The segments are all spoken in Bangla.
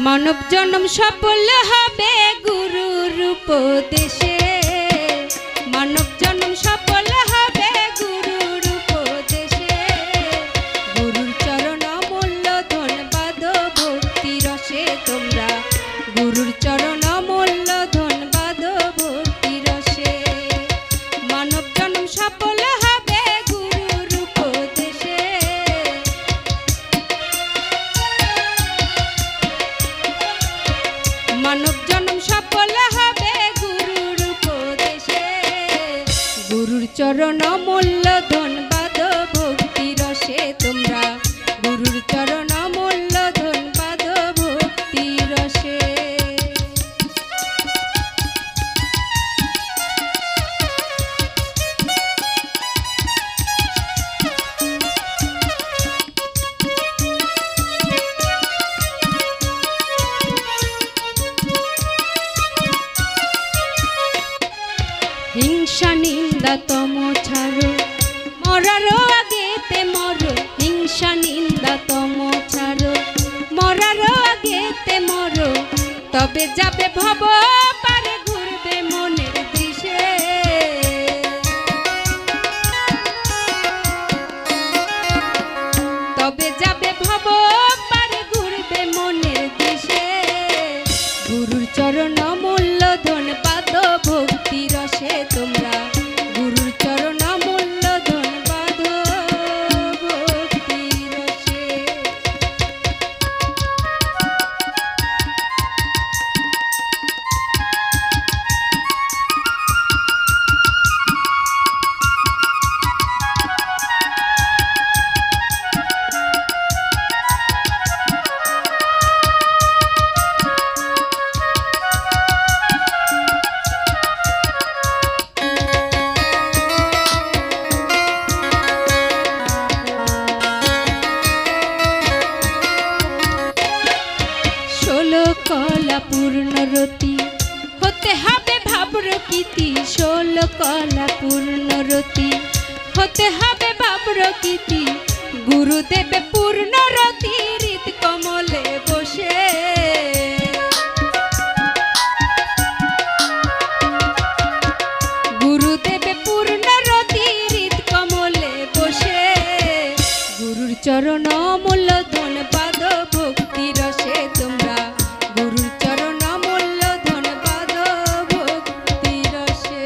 মানব জন্ম সফল হবে গুরুর উপদেশে, মানব জন্ম সফল হবে গুরুর উপদেশে। গুরুর চরণ অমূল্য ধনবাদ ভক্তি রসে তোমরা, গুরুর চরণ অমূল্য ধনবাদ ভক্তি রসে। মানব জন্ম সফল হবে গুরুর উপদেশে, মানব জন্ম সফল হবে গুরুর উপদেশে। গুরুর চরণ অমূল্য ধনবাদ ভক্তি রসে তোমরা, গুরুর চরণ অমূল্য ধনবাদ ভক্তি রসে। হিংসা নিন্দা তম ছাড়ো, মরার আগেতে মরো। হিংসা নিন্দা তম ছাড়ো, মরার আগেতে মরো। তবে যাবে ভব পারে ঘুরবে মনের দিশে, তবে যাবে ভব পারে ঘুরবে মনের দিশে। গুরুর চরণ অমূল্য ধনবাদ ভক্তি রসে তোমরা, গুরুর চরণ অমূল্য ধনবাদ ভক্তি রসে। কলা পূর্ণরতি হতে হবে ভাবরকীতি, 16 কলা পূর্ণরতি হতে হবে ভাবরকীতি। গুরুদেবে পূর্ণরতি হৃদ কমলে বসে, গুরুদেবে পূর্ণরতি হৃদ কমলে বসে। গুরুর চরণ অমূল্য ধনবাদ ভক্তি রসে তোমরা, গুরুর চরণ অমূল্য ধনবাদ ভক্তি রসে।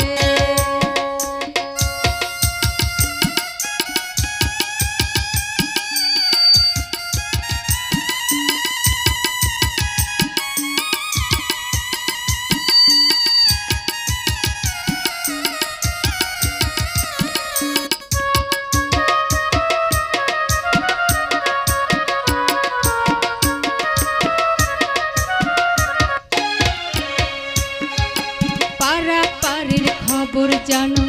খবর জানো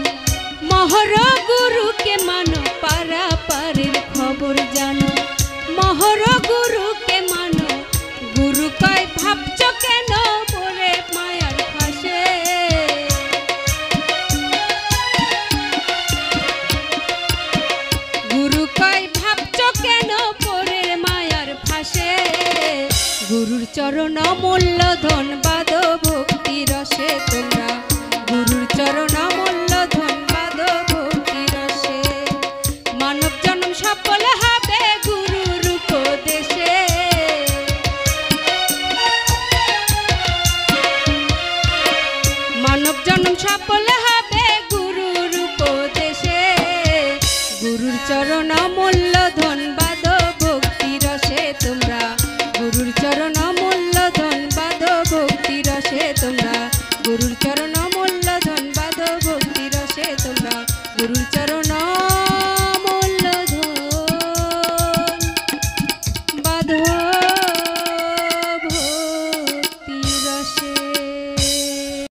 মহর গুরুকে মানো, পারা পারের খবর জানো মহর গুরুকে মানো। গুরু কয় ভাবছ কেন পরে মায়ার ফাঁসে, গুরু কয় ভাবছ কেন পরে মায়ার ফাঁসে। গুরুর চরণ অমূল্য ধনবাদ ভক্তি রসে তোমরা, গুরুর চরণ অমূল্য ধনবাদ ভক্তি রসে। মানব জন্ম সফল হবে গুরুর উপদেশে, মানব জন্ম সফল হবে গুরুর উপদেশে। গুরুর চরণ অমূল্য ধনবাদ ভক্তি রসে তোমরা, গুরুর চরণ